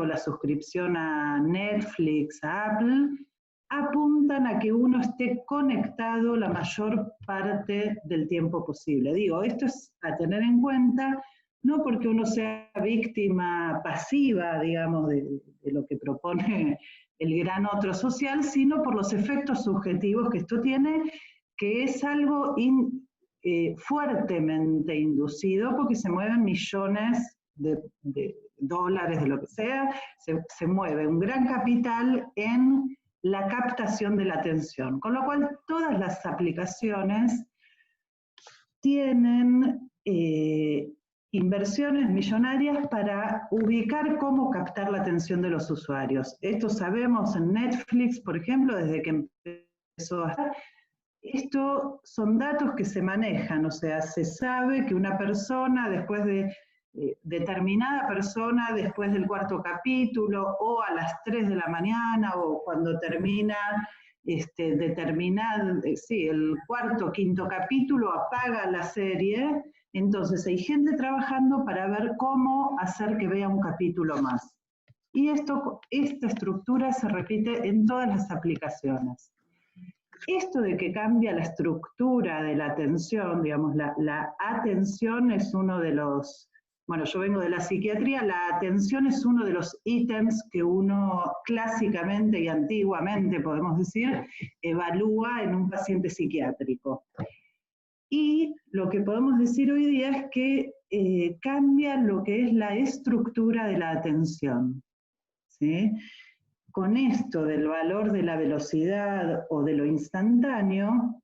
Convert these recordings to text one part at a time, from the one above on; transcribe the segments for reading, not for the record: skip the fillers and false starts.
o la suscripción a Netflix, a Apple, apuntan a que uno esté conectado la mayor parte del tiempo posible. Digo, esto es a tener en cuenta, no porque uno sea víctima pasiva, digamos, de lo que propone el gran otro social, sino por los efectos subjetivos que esto tiene, que es algo fuertemente inducido, porque se mueven millones de dólares, de lo que sea, se mueve un gran capital en la captación de la atención, con lo cual todas las aplicaciones tienen inversiones millonarias para ubicar cómo captar la atención de los usuarios. Esto sabemos en Netflix, por ejemplo, desde que empezó a estar. Esto son datos que se manejan, o sea, se sabe que una persona después de determinada persona después del cuarto capítulo o a las 3 de la mañana o cuando termina el cuarto, quinto capítulo, apaga la serie. Entonces hay gente trabajando para ver cómo hacer que vea un capítulo más. Y esta estructura se repite en todas las aplicaciones. Esto de que cambia la estructura de la atención, digamos, la atención es uno de los, bueno, yo vengo de la psiquiatría, la atención es uno de los ítems que uno clásicamente y antiguamente, podemos decir, evalúa en un paciente psiquiátrico. Y lo que podemos decir hoy día es que cambia lo que es la estructura de la atención, ¿sí? Con esto del valor de la velocidad o de lo instantáneo,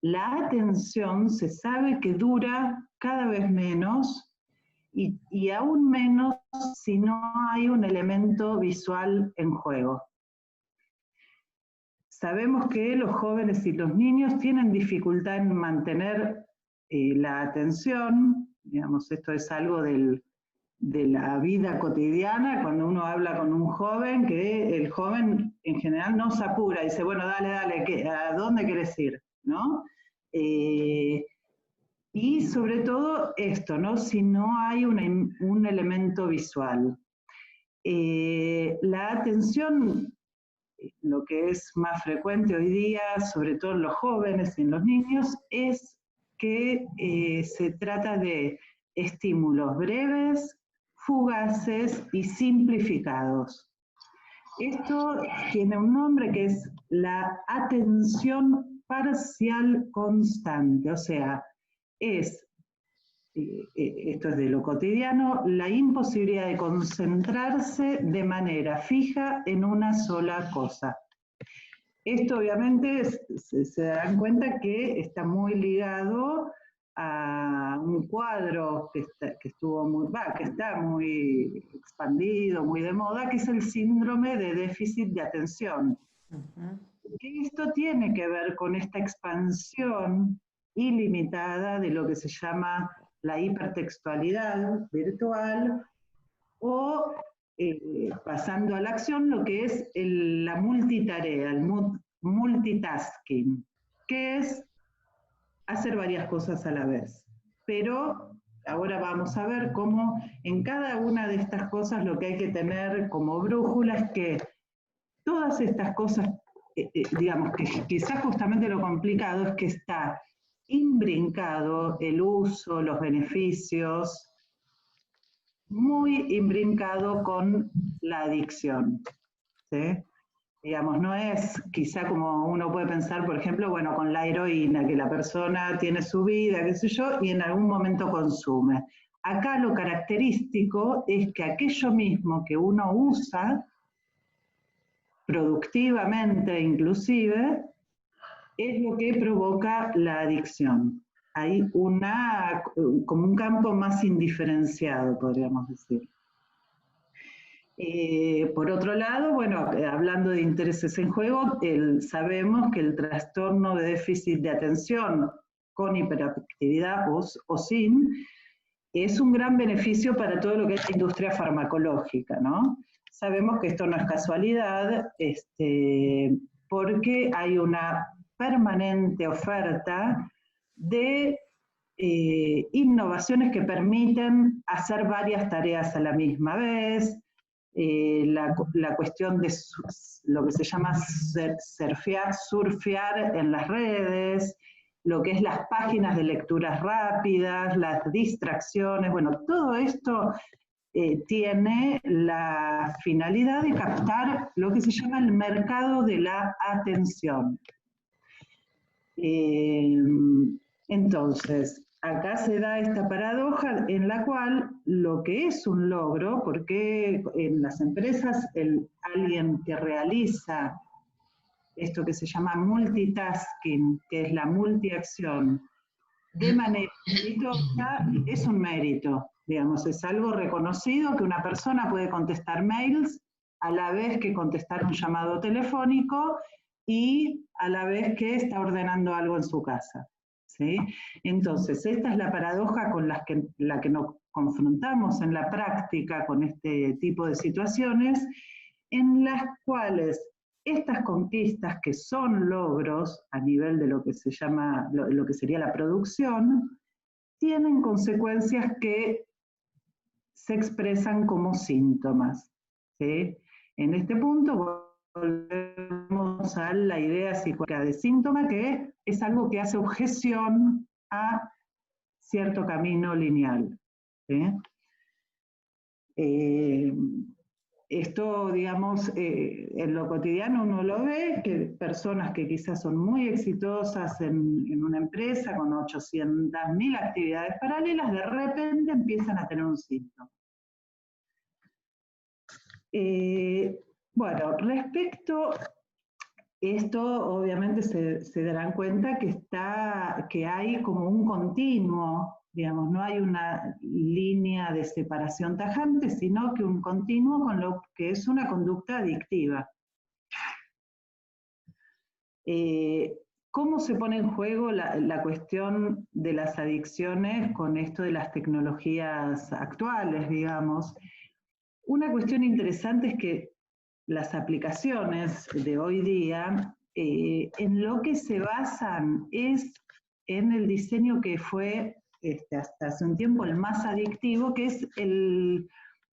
la atención se sabe que dura cada vez menos y aún menos si no hay un elemento visual en juego. Sabemos que los jóvenes y los niños tienen dificultad en mantener la atención, digamos, esto es algo de la vida cotidiana, cuando uno habla con un joven, que el joven en general no se apura, dice, bueno, dale, ¿a dónde querés ir? ¿No? Y sobre todo esto, ¿no? Si no hay un elemento visual. La atención, lo que es más frecuente hoy día, sobre todo en los jóvenes y en los niños, es que se trata de estímulos breves, fugaces y simplificados. Esto tiene un nombre que es la atención parcial constante, o sea, esto es de lo cotidiano, la imposibilidad de concentrarse de manera fija en una sola cosa. Esto obviamente se darán cuenta que está muy ligado a un cuadro que está muy expandido, muy de moda, que es el síndrome de déficit de atención. Esto tiene que ver con esta expansión ilimitada de lo que se llama la hipertextualidad virtual o, pasando a la acción, lo que es la multitarea, el multitasking, que es hacer varias cosas a la vez. Pero ahora vamos a ver cómo en cada una de estas cosas lo que hay que tener como brújula es que todas estas cosas, digamos que quizás justamente lo complicado es que está imbrincado el uso, los beneficios, muy imbrincado con la adicción, ¿sí? Digamos, no es quizá como uno puede pensar, por ejemplo, bueno, con la heroína, que la persona tiene su vida, qué sé yo, y en algún momento consume. Acá lo característico es que aquello mismo que uno usa, productivamente inclusive, es lo que provoca la adicción. Hay como un campo más indiferenciado, podríamos decir. Por otro lado, bueno, hablando de intereses en juego, sabemos que el trastorno de déficit de atención con hiperactividad o sin es un gran beneficio para todo lo que es la industria farmacológica, ¿no? Sabemos que esto no es casualidad, porque hay una permanente oferta de innovaciones que permiten hacer varias tareas a la misma vez, la cuestión de lo que se llama surfear en las redes, lo que es las páginas de lecturas rápidas, las distracciones, bueno, todo esto tiene la finalidad de captar lo que se llama el mercado de la atención. Entonces, acá se da esta paradoja en la cual lo que es un logro, porque en las empresas alguien que realiza esto que se llama multitasking, que es la multiacción, de manera exitosa, es un mérito, digamos, es algo reconocido que una persona puede contestar mails a la vez que contestar un llamado telefónico y a la vez que está ordenando algo en su casa, ¿sí? Entonces, esta es la paradoja con la que nos confrontamos en la práctica con este tipo de situaciones, en las cuales estas conquistas, que son logros a nivel de lo que se llama, lo que sería la producción, tienen consecuencias que se expresan como síntomas, ¿sí? En este punto volvemos a la idea psicológica de síntoma, que es algo que hace objeción a cierto camino lineal, ¿sí? Esto, digamos, en lo cotidiano uno lo ve, que personas que quizás son muy exitosas en una empresa con 800.000 actividades paralelas, de repente empiezan a tener un síntoma. Bueno, respecto a esto, obviamente se darán cuenta que hay como un continuo, digamos, no hay una línea de separación tajante, sino que un continuo con lo que es una conducta adictiva. ¿Cómo se pone en juego la cuestión de las adicciones con esto de las tecnologías actuales, digamos? Una cuestión interesante es que las aplicaciones de hoy día, en lo que se basan es en el diseño que fue hasta hace un tiempo el más adictivo, que es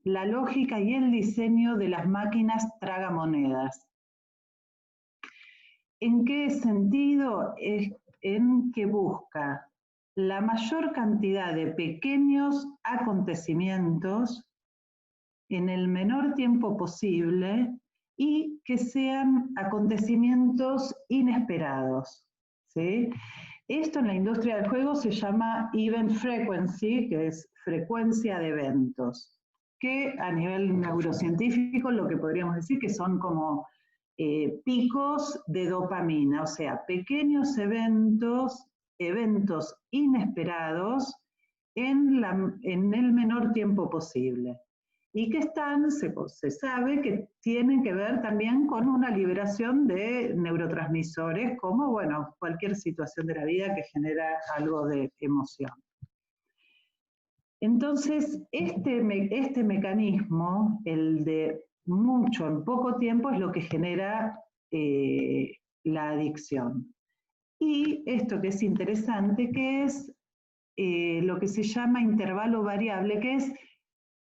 la lógica y el diseño de las máquinas tragamonedas. ¿En qué sentido? Es en que busca la mayor cantidad de pequeños acontecimientos en el menor tiempo posible y que sean acontecimientos inesperados, ¿sí? Esto en la industria del juego se llama event frequency, que es frecuencia de eventos, que a nivel neurocientífico lo que podríamos decir que son como picos de dopamina, o sea, pequeños eventos inesperados en el menor tiempo posible. Y que se sabe que tienen que ver también con una liberación de neurotransmisores, como, bueno, cualquier situación de la vida que genera algo de emoción. Entonces, este mecanismo, el de mucho en poco tiempo, es lo que genera la adicción. Y esto que es interesante, que es lo que se llama intervalo variable, que es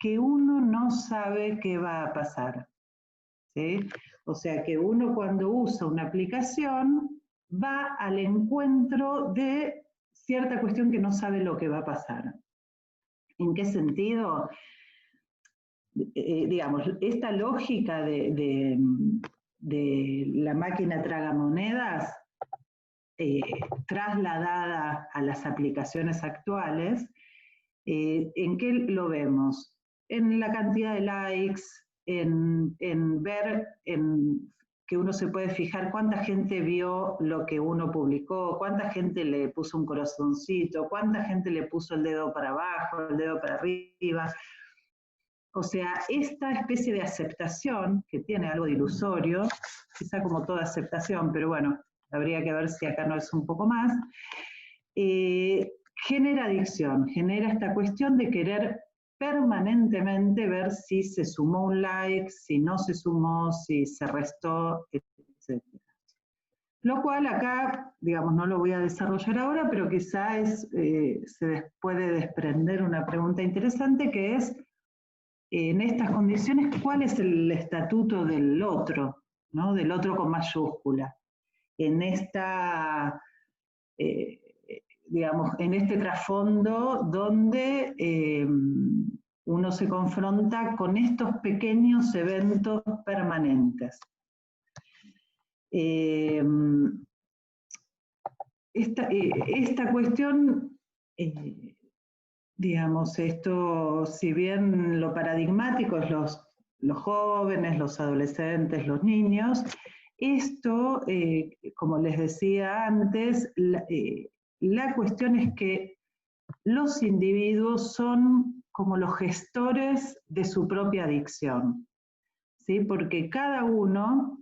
que uno no sabe qué va a pasar, ¿sí? O sea que uno cuando usa una aplicación va al encuentro de cierta cuestión que no sabe lo que va a pasar. ¿En qué sentido? Digamos, esta lógica de la máquina tragamonedas trasladada a las aplicaciones actuales, ¿en qué lo vemos? En la cantidad de likes, en ver que uno se puede fijar cuánta gente vio lo que uno publicó, cuánta gente le puso un corazoncito, cuánta gente le puso el dedo para abajo, el dedo para arriba. O sea, esta especie de aceptación, que tiene algo de ilusorio, quizá como toda aceptación, pero bueno, habría que ver si acá no es un poco más, genera adicción, genera esta cuestión de querer permanentemente ver si se sumó un like, si no se sumó, si se restó, etc. Lo cual acá, digamos, no lo voy a desarrollar ahora, pero quizá se puede desprender una pregunta interesante, que es en estas condiciones, ¿cuál es el estatuto del otro, ¿no? Del otro con mayúscula? En esta, digamos, en este trasfondo donde uno se confronta con estos pequeños eventos permanentes. Esta cuestión, digamos, esto, si bien lo paradigmático es los jóvenes, los adolescentes, los niños, esto, como les decía antes, la cuestión es que los individuos son como los gestores de su propia adicción, ¿sí? Porque cada uno,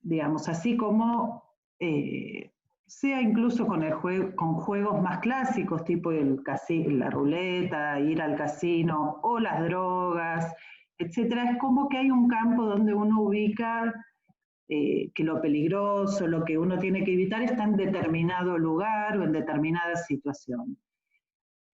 digamos, así como sea incluso con juegos más clásicos, tipo la ruleta, ir al casino, o las drogas, etcétera, es como que hay un campo donde uno ubica que lo peligroso, lo que uno tiene que evitar está en determinado lugar o en determinada situación.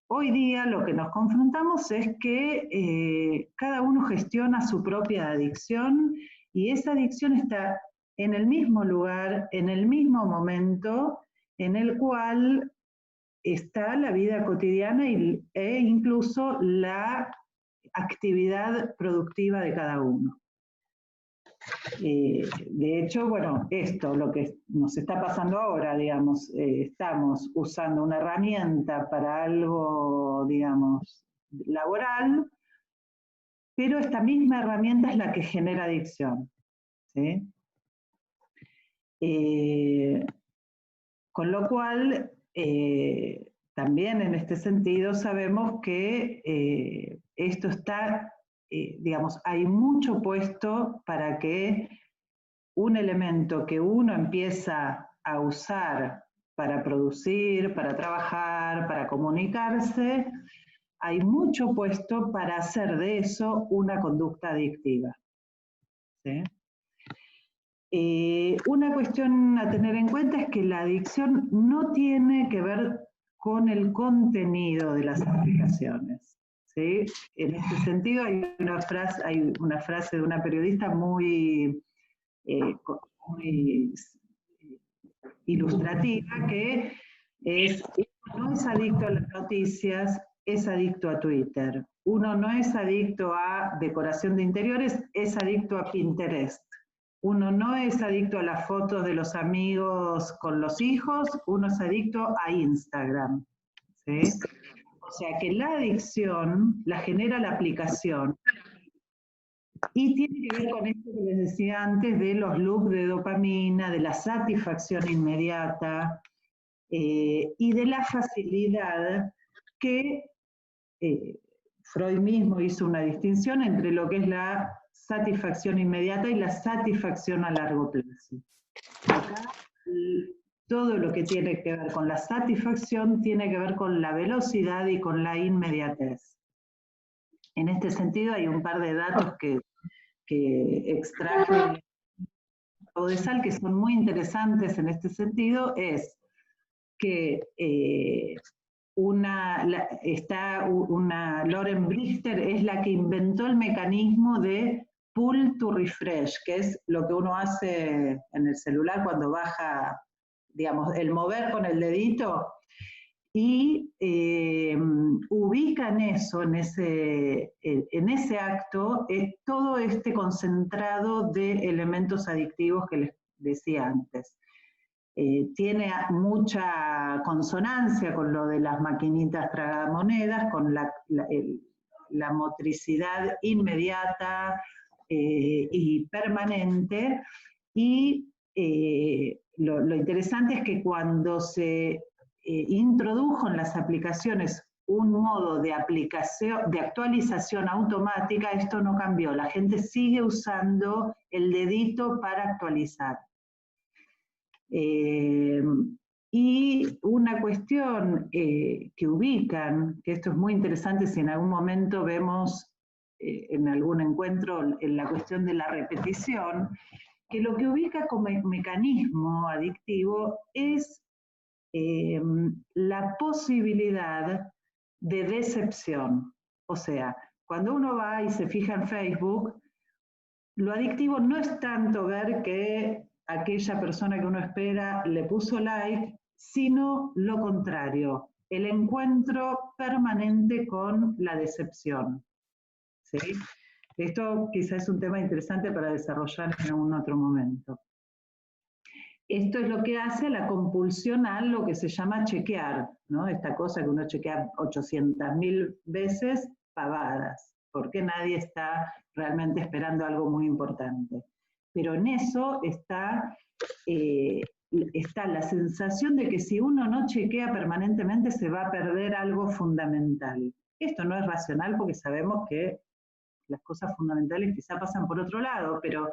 Hoy día lo que nos confrontamos es que cada uno gestiona su propia adicción y esa adicción está en el mismo lugar, en el mismo momento en el cual está la vida cotidiana e incluso la actividad productiva de cada uno. De hecho, bueno, esto, lo que nos está pasando ahora, digamos, estamos usando una herramienta para algo, digamos, laboral, pero esta misma herramienta es la que genera adicción, ¿sí? Con lo cual, también en este sentido sabemos que esto está, digamos, hay mucho puesto para que un elemento que uno empieza a usar para producir, para trabajar, para comunicarse, hay mucho puesto para hacer de eso una conducta adictiva, ¿sí? Una cuestión a tener en cuenta es que la adicción no tiene que ver con el contenido de las aplicaciones, ¿sí? En este sentido hay una frase de una periodista muy ilustrativa que es: uno no es adicto a las noticias, es adicto a Twitter. Uno no es adicto a decoración de interiores, es adicto a Pinterest. Uno no es adicto a las fotos de los amigos con los hijos, uno es adicto a Instagram, ¿sí? O sea que la adicción la genera la aplicación. Y tiene que ver con esto que les decía antes de los loops de dopamina, de la satisfacción inmediata y de la facilidad que Freud mismo hizo una distinción entre lo que es la satisfacción inmediata y la satisfacción a largo plazo. Acá todo lo que tiene que ver con la satisfacción tiene que ver con la velocidad y con la inmediatez. En este sentido hay un par de datos que extraje Odesal, que son muy interesantes en este sentido, es que Lauren Brichter es la que inventó el mecanismo de pull to refresh, que es lo que uno hace en el celular cuando baja, digamos, el mover con el dedito, y ubican eso, en ese acto, todo este concentrado de elementos adictivos que les decía antes. Tiene mucha consonancia con lo de las maquinitas tragamonedas, con la motricidad inmediata y permanente, y lo interesante es que cuando se introdujo en las aplicaciones un modo de actualización automática, esto no cambió. La gente sigue usando el dedito para actualizar. Y una cuestión que ubican, que esto es muy interesante si en algún momento vemos en algún encuentro en la cuestión de la repetición, que lo que ubica como mecanismo adictivo es la posibilidad de decepción, O sea, cuando uno va y se fija en Facebook, lo adictivo no es tanto ver que aquella persona que uno espera le puso like, sino lo contrario, el encuentro permanente con la decepción. ¿Sí? Esto quizás es un tema interesante para desarrollar en algún otro momento. Esto es lo que hace la compulsión a lo que se llama chequear, ¿no? Esta cosa que uno chequea 800.000 veces, pavadas, porque nadie está realmente esperando algo muy importante. Pero en eso está la sensación de que si uno no chequea permanentemente se va a perder algo fundamental. Esto no es racional porque sabemos que las cosas fundamentales quizá pasan por otro lado, pero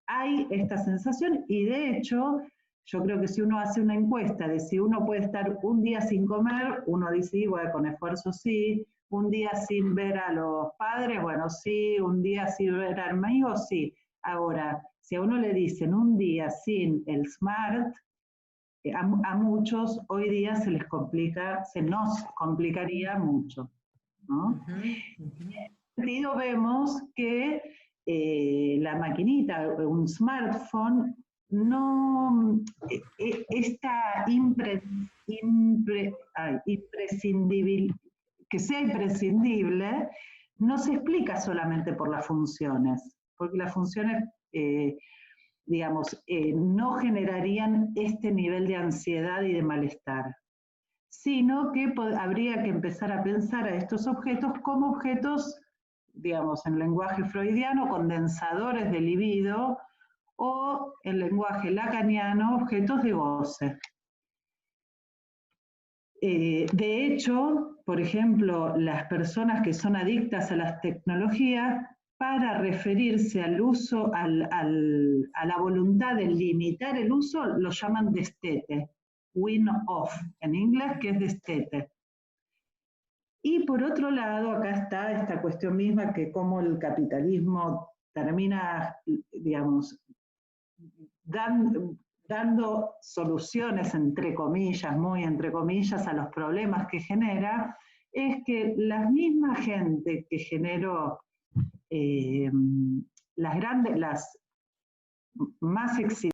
hay esta sensación y de hecho yo creo que si uno hace una encuesta de si uno puede estar un día sin comer, uno dice, sí, bueno, con esfuerzo sí, un día sin ver a los padres, bueno, sí, un día sin ver a amigos, sí. Ahora, si a uno le dicen un día sin el smart, a muchos hoy día se les complica, se nos complicaría mucho, ¿no? En ese sentido vemos que la maquinita, un smartphone, no, esta imprescindible, que sea imprescindible, no se explica solamente por las funciones, porque las funciones, digamos, no generarían este nivel de ansiedad y de malestar, sino que habría que empezar a pensar a estos objetos como objetos, digamos, en lenguaje freudiano, condensadores de libido, o en lenguaje lacaniano, objetos de goce. De hecho, por ejemplo, las personas que son adictas a las tecnologías, para referirse al uso, a la voluntad de limitar el uso, lo llaman destete, wean off, en inglés, que es destete. Y por otro lado, acá está esta cuestión misma que cómo el capitalismo termina, digamos, dando soluciones, entre comillas, muy entre comillas, a los problemas que genera, es que la misma gente que generó las más exitosas